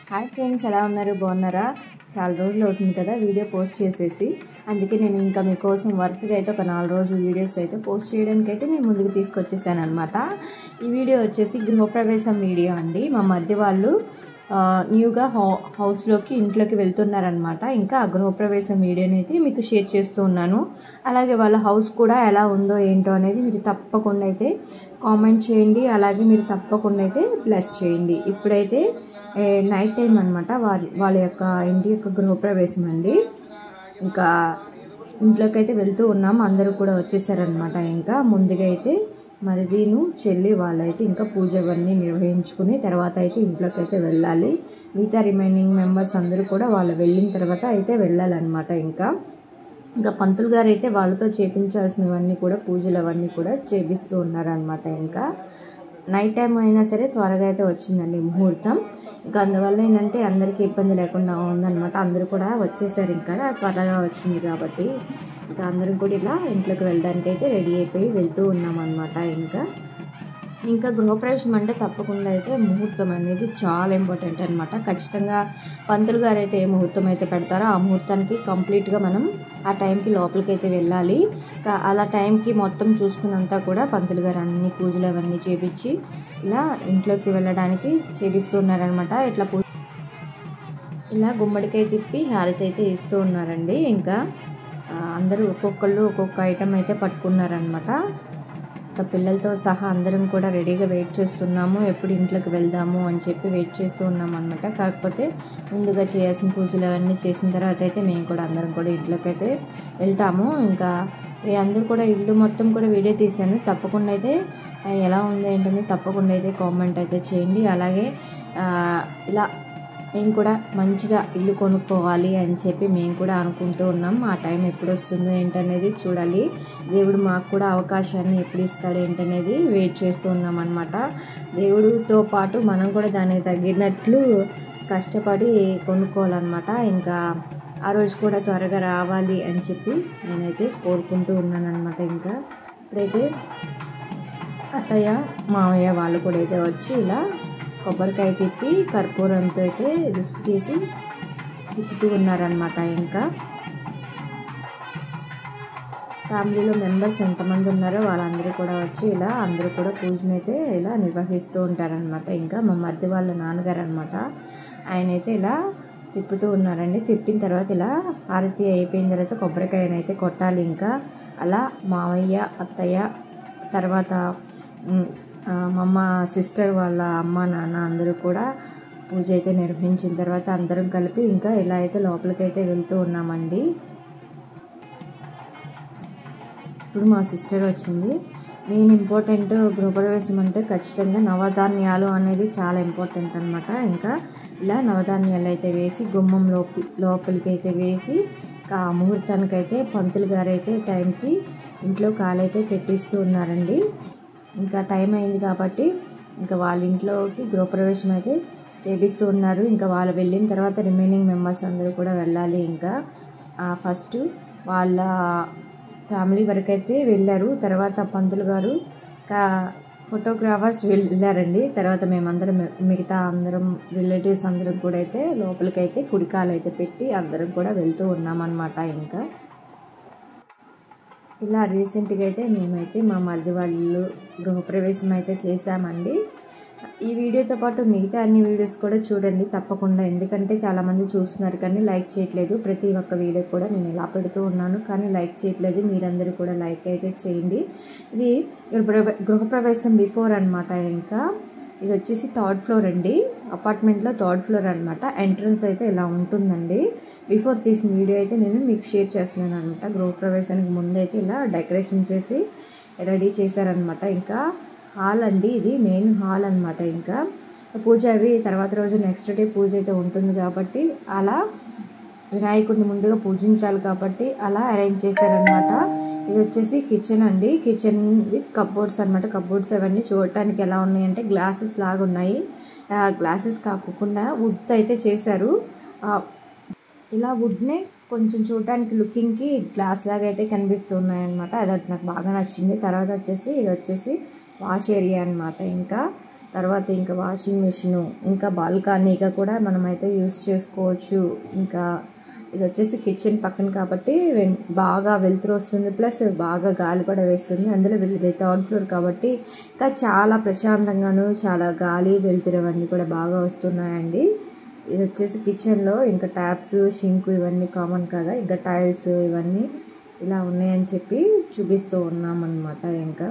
Hi friends, ఎలా ఉన్నారు? బాగున్నారా? చాలా రోజులు అవుతుంది కదా వీడియో పోస్ట్ చేసేసి. అందుకే నేను ఇంకా మీకోసం వరుసగా అయితే ఒక 4 రోజులు వీడియోస్ అయితే పోస్ట్ చేయడానికి అయితే మేము ముందుకు తీసుకొచ్చేసాను అనమాట. ఈ వీడియో వచ్చేసి గృహప్రవేశం వీడియో అండి. మా మరిది వాళ్ళు న్యూగా హౌస్లోకి ఇంట్లోకి వెళ్తున్నారనమాట. ఇంకా ఆ గృహప్రవేశం వీడియోని అయితే మీకు షేర్ చేస్తూ ఉన్నాను. అలాగే వాళ్ళ హౌస్ కూడా ఎలా ఉందో ఏంటో అనేది మీరు తప్పకుండా అయితే కామెంట్ చేయండి. అలాగే మీరు తప్పకుండా అయితే బ్లెస్ చేయండి. ఇప్పుడైతే నైట్ టైం అనమాట. వాళ్ళ యొక్క ఇంటి యొక్క గృహప్రవేశం అండి. ఇంకా ఇంట్లోకి అయితే వెళ్తూ ఉన్నాము. అందరూ కూడా వచ్చేసారనమాట. ఇంకా ముందుగా అయితే మరిదీను చెల్లి వాళ్ళైతే ఇంకా పూజ అవన్నీ నిర్వహించుకుని తర్వాత అయితే ఇంట్లోకి అయితే వెళ్ళాలి. మిగతా రిమైనింగ్ మెంబర్స్ అందరూ కూడా వాళ్ళు వెళ్ళిన తర్వాత అయితే వెళ్ళాలన్నమాట. ఇంకా పంతులు గారు అయితే వాళ్ళతో చేపించాల్సినవన్నీ కూడా పూజలు అవన్నీ కూడా చేపిస్తూ ఉన్నారనమాట. ఇంకా నైట్ టైం అయినా సరే త్వరగా అయితే వచ్చిందండి ముహూర్తం. ఇంకా అందువల్ల ఏంటంటే అందరికీ ఇబ్బంది లేకుండా ఉందన్నమాట. అందరూ కూడా వచ్చేసారు. ఇంకా త్వరగా వచ్చింది కాబట్టి ఇంకా అందరం కూడా ఇలా ఇంట్లోకి వెళ్ళడానికి అయితే రెడీ అయిపోయి వెళ్తూ ఉన్నాం అనమాట. ఇంకా గృహప్రవేశం అంటే తప్పకుండా అయితే ముహూర్తం అనేది చాలా ఇంపార్టెంట్ అనమాట. ఖచ్చితంగా పంతులు గారు అయితే ఏ ముహూర్తం అయితే పెడతారో ఆ ముహూర్తానికి కంప్లీట్గా మనం ఆ టైంకి లోపలికి అయితే వెళ్ళాలి. అలా టైంకి మొత్తం చూసుకున్నంతా కూడా పంతులు గారు అన్ని పూజలు అవన్నీ చేపించి ఇలా ఇంట్లోకి వెళ్ళడానికి చేపిస్తున్నారనమాట. ఇలా గుమ్మడికాయ తిప్పి హారతి అయితే ఇస్తూ ఉన్నారండి. ఇంకా అందరూ ఒక్కొక్కళ్ళు ఒక్కొక్క ఐటెం అయితే పట్టుకున్నారనమాట. పిల్లలతో సహా అందరం కూడా రెడీగా వెయిట్ చేస్తున్నాము. ఎప్పుడు ఇంట్లోకి వెళ్దాము అని చెప్పి వెయిట్ చేస్తూ ఉన్నాం అనమాట. కాకపోతే ముందుగా చేయాల్సిన పూజలు అవన్నీ చేసిన తర్వాత అయితే మేము కూడా అందరం కూడా ఇంట్లోకి అయితే వెళ్తాము. ఇంకా అందరూ కూడా ఇల్లు మొత్తం కూడా వీడియో తీశాను. తప్పకుండా అయితే ఎలా ఉంది ఏంటని తప్పకుండా అయితే కామెంట్ అయితే చేయండి. అలాగే ఇలా మేము కూడా మంచిగా ఇల్లు కొనుక్కోవాలి అని చెప్పి మేము కూడా అనుకుంటూ ఉన్నాం. ఆ టైం ఎప్పుడు వస్తుందో ఏంటనేది చూడాలి. దేవుడు మాకు కూడా అవకాశాన్ని ఎప్పుడు ఇస్తాడు ఏంటనేది వెయిట్ చేస్తూ ఉన్నాం అనమాట. దేవుడితో పాటు మనం కూడా దానికి తగ్గినట్లు కష్టపడి కొనుక్కోవాలన్నమాట. ఇంకా ఆ రోజు కూడా త్వరగా రావాలి అని చెప్పి నేనైతే కోరుకుంటూ ఉన్నాను అనమాట. ఇంకా ఇప్పుడైతే అత్తయ్య మామయ్య వాళ్ళు కూడా అయితే వచ్చి ఇలా కొబ్బరికాయ తిప్పి కర్పూరంతో అయితే దిష్టి తీసి తిప్పుతూ ఉన్నారనమాట. ఇంకా ఫ్యామిలీలో మెంబర్స్ ఎంతమంది ఉన్నారో వాళ్ళందరూ కూడా వచ్చి ఇలా అందరూ కూడా పూజనైతే ఇలా నిర్వహిస్తూ ఉంటారనమాట. ఇంకా మా మరిది వాళ్ళ నాన్నగారు అనమాట. ఆయన అయితే ఇలా తిప్పుతూ ఉన్నారండి. తిప్పిన తర్వాత ఇలా హారతి అయిపోయిన తర్వాత కొబ్బరికాయనైతే కొట్టాలి. ఇంకా అలా మామయ్య అత్తయ్య తర్వాత మా అమ్మ సిస్టర్ వాళ్ళ అమ్మ నాన్న అందరూ కూడా పూజ అయితే నిర్వహించిన తర్వాత అందరం కలిపి ఇంకా ఇలా అయితే లోపలికి అయితే వెళ్తూ ఉన్నామండి. ఇప్పుడు మా సిస్టర్ వచ్చింది. మెయిన్ ఇంపార్టెంట్ గృహప్రవేశం అంటే ఖచ్చితంగా నవధాన్యాలు అనేది చాలా ఇంపార్టెంట్ అనమాట. ఇంకా ఇలా నవధాన్యాలు అయితే వేసి గుమ్మం లోపలికి అయితే వేసి ఇంకా ముహూర్తానికైతే పంతులు గారు అయితే టైంకి ఇంట్లో కాలైతే పెట్టిస్తూ ఉన్నారండి. ఇంకా టైం అయింది కాబట్టి ఇంకా వాళ్ళ ఇంట్లోకి గృహప్రవేశం అయితే చేపిస్తూ ఉన్నారు. ఇంకా వాళ్ళు వెళ్ళిన తర్వాత రిమైనింగ్ మెంబర్స్ అందరూ కూడా వెళ్ళాలి. ఇంకా ఫస్ట్ వాళ్ళ ఫ్యామిలీ వరకు అయితే వెళ్ళారు. తర్వాత పంతులు గారు ఫోటోగ్రాఫర్స్ వెళ్ళారండి. తర్వాత మేమందరం మిగతా అందరం రిలేటివ్స్ అందరం కూడా అయితే లోపలికైతే కుడికాలు అయితే పెట్టి అందరం కూడా వెళ్తూ ఉన్నామన్నమాట. ఇంకా ఇలా రీసెంట్గా అయితే మేమైతే మా మరిది వాళ్ళు గృహప్రవేశం అయితే చేశామండి. ఈ వీడియోతో పాటు మిగతా అన్ని వీడియోస్ కూడా చూడండి తప్పకుండా. ఎందుకంటే చాలామంది చూస్తున్నారు కానీ లైక్ చేయట్లేదు. ప్రతి ఒక్క వీడియో కూడా నేను ఇలా పెడుతూ ఉన్నాను కానీ లైక్ చేయట్లేదు. మీరందరూ కూడా లైక్ అయితే చేయండి. ఇది గృహప్రవేశం బిఫోర్ అనమాట. ఇంకా ఇది వచ్చేసి 3rd ఫ్లోర్ అండి. అపార్ట్మెంట్లో 3rd ఫ్లోర్ అనమాట. ఎంట్రన్స్ అయితే ఇలా ఉంటుందండి. బిఫోర్ తీసిన వీడియో అయితే నేను మీకు షేర్ చేస్తున్నాను అనమాట. గృహప్రవేశానికి ముందు అయితే ఇలా డెకరేషన్ చేసి రెడీ చేశారనమాట. ఇంకా హాల్ అండి, ఇది మెయిన్ హాల్ అనమాట. ఇంకా పూజ అవి తర్వాత రోజు నెక్స్ట్ డే పూజ అయితే ఉంటుంది కాబట్టి అలా వినాయకుడిని ముందుగా పూజించాలి కాబట్టి అలా అరేంజ్ చేశారనమాట. ఇది వచ్చేసి కిచెన్ అండి. కిచెన్ విత్ కప్బోర్డ్స్ అనమాట. కప్బోర్డ్స్ అవన్నీ చూడటానికి ఎలా ఉన్నాయంటే గ్లాసెస్ లాగా ఉన్నాయి. గ్లాసెస్ కాకుండా వుడ్ అయితే చేశారు. ఇలా వుడ్నే కొంచెం చూడటానికి లుకింగ్కి గ్లాస్ లాగా అయితే కనిపిస్తున్నాయి అనమాట. అది నాకు బాగా నచ్చింది. తర్వాత వచ్చేసి ఇది వచ్చేసి వాష్ ఏరియా అనమాట. ఇంకా తర్వాత ఇంకా వాషింగ్ మెషిన్, ఇంకా బాల్కనీగా కూడా మనమైతే యూస్ చేసుకోవచ్చు. ఇంకా ఇది వచ్చేసి కిచెన్ పక్కన కాబట్టి బాగా వెలుతురు వస్తుంది, ప్లస్ బాగా గాలి కూడా వేస్తుంది. అందులో ఇది 3rd ఫ్లోర్ కాబట్టి ఇంకా చాలా ప్రశాంతంగాను, చాలా గాలి వెలుతురు అవన్నీ కూడా బాగా వస్తున్నాయండి. ఇది వచ్చేసి కిచెన్లో ఇంకా ట్యాప్స్, షింక్ ఇవన్నీ కామన్ కదా, ఇంకా టైల్స్ ఇవన్నీ ఇలా ఉన్నాయని చెప్పి చూపిస్తూ ఉన్నామన్నమాట. ఇంకా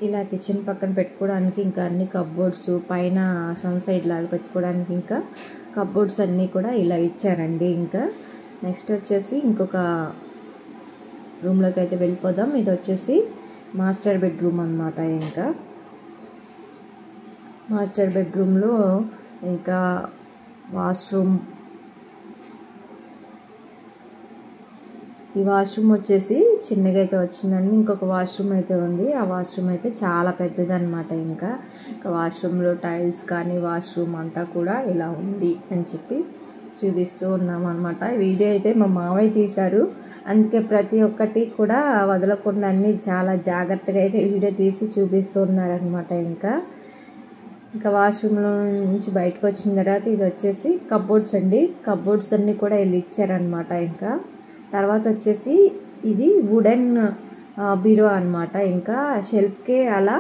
ఇలా కిచెన్ పక్కన పెట్టుకోవడానికి ఇంకా అన్ని కప్బోర్డ్స్, పైన సన్ సైడ్ లాగా పెట్టుకోవడానికి ఇంకా కప్బోర్డ్స్ అన్నీ కూడా ఇలా ఇచ్చారండి. ఇంకా నెక్స్ట్ వచ్చేసి ఇంకొక రూమ్లోకి అయితే వెళ్ళిపోదాం. ఇది వచ్చేసి మాస్టర్ బెడ్రూమ్ అన్నమాట. ఇంకా మాస్టర్ బెడ్రూమ్లో ఇంకా వాష్రూమ్, ఈ వాష్రూమ్ వచ్చేసి చిన్నగా అయితే వచ్చిందండి. ఇంకొక వాష్రూమ్ అయితే ఉంది, ఆ వాష్రూమ్ అయితే చాలా పెద్దదన్నమాట. ఇంకా వాష్రూమ్లో టైల్స్ కానీ వాష్రూమ్ అంతా కూడా ఇలా ఉంది అని చెప్పి చూపిస్తూ ఉన్నాం అనమాట. వీడియో అయితే మా మావయ్య తీశారు, అందుకే ప్రతి ఒక్కటి కూడా వదలకుండా అన్ని చాలా జాగ్రత్తగా అయితే వీడియో తీసి చూపిస్తూ ఉన్నారనమాట. ఇంకా వాష్రూమ్లో నుంచి బయటకు వచ్చిన తర్వాత ఇది వచ్చేసి కప్బోర్డ్స్ అండి. కప్బోర్డ్స్ అన్నీ కూడా వీళ్ళు ఇచ్చారనమాట. ఇంకా తర్వాత వచ్చేసి ఇది వుడెన్ బీరువా అనమాట. ఇంకా షెల్ఫ్కే అలా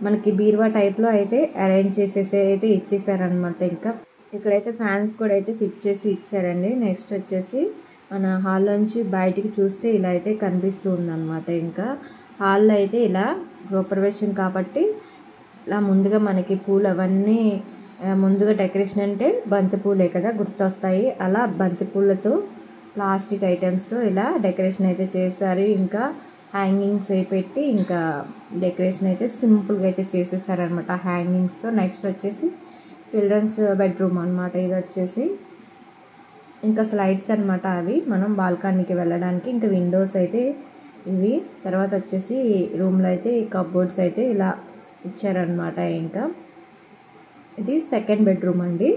మనకి బీరువా టైప్లో అయితే అరేంజ్ చేసేసి అయితే ఇచ్చేసారనమాట. ఇంకా ఇక్కడైతే ఫ్యాన్స్ కూడా అయితే ఫిట్ చేసి ఇచ్చారండి. నెక్స్ట్ వచ్చేసి మన హాల్ నుంచి బయటికి చూస్తే ఇలా అయితే కనిపిస్తూ ఉందన్నమాట. ఇంకా హాల్లో అయితే ఇలా గృహప్రవేశం కాబట్టి ఇలా ముందుగా మనకి పూలు అవన్నీ ముందుగా డెకరేషన్ అంటే బంతి పూలే కదా గుర్తొస్తాయి, అలా బంతి పూలతో ప్లాస్టిక్ ఐటమ్స్తో ఇలా డెకరేషన్ అయితే చేశారు. ఇంకా హ్యాంగింగ్స్ అయి పెట్టి ఇంకా డెకరేషన్ అయితే సింపుల్గా అయితే చేసేసారనమాట హ్యాంగింగ్స్తో. నెక్స్ట్ వచ్చేసి చిల్డ్రన్స్ బెడ్రూమ్ అనమాట. ఇది వచ్చేసి ఇంకా స్లైడ్స్ అనమాట, అవి మనం బాల్కనీకి వెళ్ళడానికి. ఇంకా విండోస్ అయితే ఇవి. తర్వాత వచ్చేసి రూమ్లో అయితే ఈ కప్బోర్డ్స్ అయితే ఇలా ఇచ్చారనమాట. ఇంకా ఇది 2nd బెడ్రూమ్ అండి.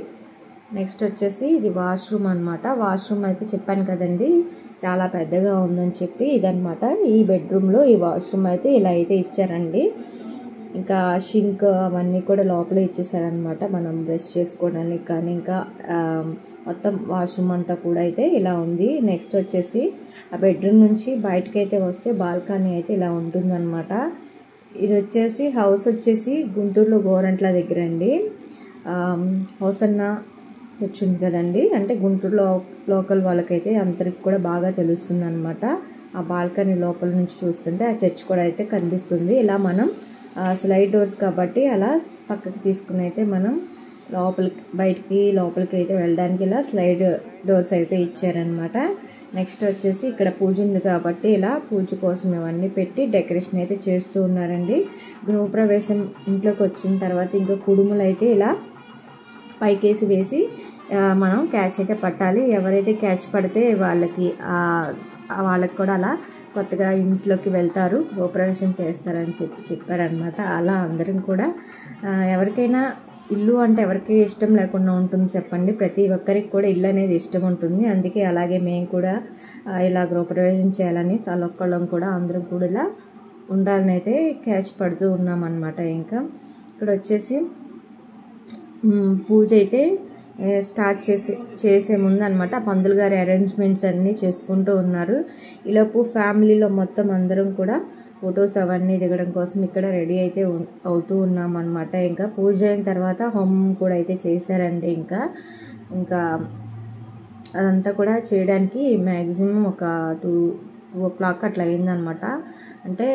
నెక్స్ట్ వచ్చేసి ఇది వాష్రూమ్ అనమాట. వాష్రూమ్ అయితే చెప్పాను కదండి చాలా పెద్దగా ఉందని చెప్పి, ఇదనమాట. ఈ బెడ్రూమ్లో ఈ వాష్రూమ్ అయితే ఇలా అయితే ఇచ్చారండి. ఇంకా షింక్ అవన్నీ కూడా లోపల ఇచ్చేసారనమాట, మనం బ్రష్ చేసుకోవడానికి కానీ. ఇంకా మొత్తం వాష్రూమ్ అంతా కూడా అయితే ఇలా ఉంది. నెక్స్ట్ వచ్చేసి ఆ బెడ్రూమ్ నుంచి బయటకైతే వస్తే బాల్కనీ అయితే ఇలా ఉంటుందన్నమాట. ఇది వచ్చేసి హౌస్ వచ్చేసి గుంటూరులో గోరంట్ల దగ్గర అండి. హౌసన్న చర్చ్ ఉంది కదండి, అంటే గుంటూరులో లోకల్ వాళ్ళకైతే అందరికి కూడా బాగా తెలుస్తుంది అనమాట. ఆ బాల్కనీ లోపల నుంచి చూస్తుంటే ఆ చర్చ్ కూడా అయితే కనిపిస్తుంది. ఇలా మనం స్లైడ్ డోర్స్ కాబట్టి అలా పక్కకి తీసుకుని అయితే మనం లోపలికి అయితే వెళ్ళడానికి ఇలా స్లైడ్ డోర్స్ అయితే ఇచ్చారనమాట. నెక్స్ట్ వచ్చేసి ఇక్కడ పూజ ఉంది కాబట్టి ఇలా పూజ కోసం ఇవన్నీ పెట్టి డెకరేషన్ అయితే చేస్తూ ఉన్నారండి. గృహప్రవేశం ఇంట్లోకి వచ్చిన తర్వాత ఇంకా కుడుములు అయితే ఇలా పైకేసి వేసి మనం క్యాచ్ అయితే పట్టాలి. ఎవరైతే క్యాచ్ పడితే వాళ్ళకి కూడా అలా కొత్తగా ఇంట్లోకి వెళ్తారు, గృహప్రవేశం చేస్తారని చెప్పారనమాట. అలా అందరం కూడా ఎవరికైనా ఇల్లు అంటే ఎవరికి ఇష్టం లేకుండా ఉంటుంది చెప్పండి, ప్రతి ఒక్కరికి కూడా ఇల్లు అనేది ఇష్టం ఉంటుంది. అందుకే అలాగే మేము కూడా ఇలా గృహప్రవేశం చేయాలని తలొక్కళ్ళం కూడా అందరం కూడా ఇలా ఉండాలని అయితే క్యాచ్ పడుతూ ఉన్నామన్నమాట. ఇంకా ఇక్కడ వచ్చేసి పూజ అయితే స్టార్ట్ చేసే ముందు అనమాట పంతులు గారి అరేంజ్మెంట్స్ అన్నీ చేసుకుంటూ ఉన్నారు. ఈలోపు ఫ్యామిలీలో మొత్తం అందరం కూడా ఫొటోస్ అవన్నీ దిగడం కోసం ఇక్కడ రెడీ అయితే అవుతూ ఉన్నాం అనమాట. ఇంకా పూజ అయిన తర్వాత హోమం కూడా అయితే చేశారండి. ఇంకా అదంతా కూడా చేయడానికి మ్యాక్సిమం ఒక 2 o'clock అట్లా అయిందనమాట. అంటే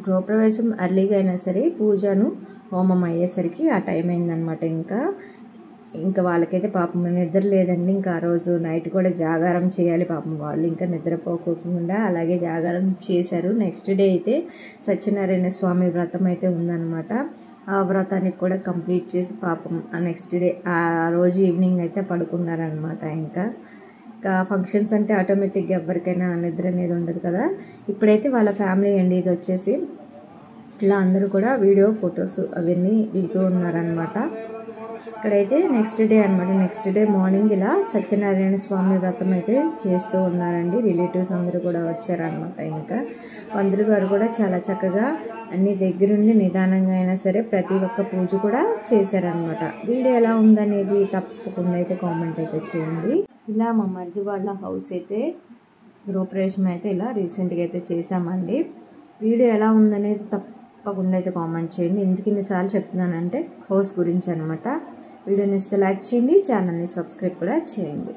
గృహప్రవేశం అర్లీగా అయినా సరే పూజను హోమం అయ్యేసరికి ఆ టైం అయిందనమాట. ఇంకా వాళ్ళకైతే పాపం నిద్ర లేదండి. ఇంకా ఆ రోజు నైట్ కూడా జాగారం చేయాలి పాపం వాళ్ళు, ఇంకా నిద్రపోకుండా అలాగే జాగారం చేశారు. నెక్స్ట్ డే అయితే సత్యనారాయణ స్వామి వ్రతం అయితే ఉందన్నమాట. ఆ వ్రతానికి కూడా కంప్లీట్ చేసి పాపం ఆ నెక్స్ట్ డే ఆ రోజు ఈవినింగ్ అయితే పడుకున్నారనమాట. ఇంకా ఫంక్షన్స్ అంటే ఆటోమేటిక్గా ఎవరికైనా నిద్ర అనేది ఉండదు కదా. ఇప్పుడైతే వాళ్ళ ఫ్యామిలీ అండి. ఇది వచ్చేసి ఇలా అందరూ కూడా వీడియో ఫొటోస్ అవన్నీ దిగుతూ ఉన్నారనమాట. ఇక్కడైతే నెక్స్ట్ డే అనమాట. నెక్స్ట్ డే మార్నింగ్ ఇలా సత్యనారాయణ స్వామి వ్రతం అయితే చేస్తూ ఉన్నారండి. రిలేటివ్స్ అందరూ కూడా వచ్చారనమాట. ఇంకా పంతులు గారు కూడా చాలా చక్కగా అన్ని దగ్గరుండి నిదానంగా అయినా సరే ప్రతి ఒక్క పూజ కూడా చేశారనమాట. వీడియో ఎలా ఉందనేది తప్పకుండా అయితే కామెంట్ అయితే చేయండి. ఇలా మా మరిది వాళ్ళ హౌస్ అయితే గృహప్రవేశం అయితే ఇలా రీసెంట్గా అయితే చేసామండి. వీడియో ఎలా ఉందనేది తప్పకుండా అయితే కామెంట్ చేయండి. ఎందుకు ఇన్నిసార్లు చెప్తున్నానంటే హౌస్ గురించి అనమాట. వీడియోని ఇస్తే లైక్ చేయండి, ఛానల్ని సబ్స్క్రైబ్ కూడా చేయండి.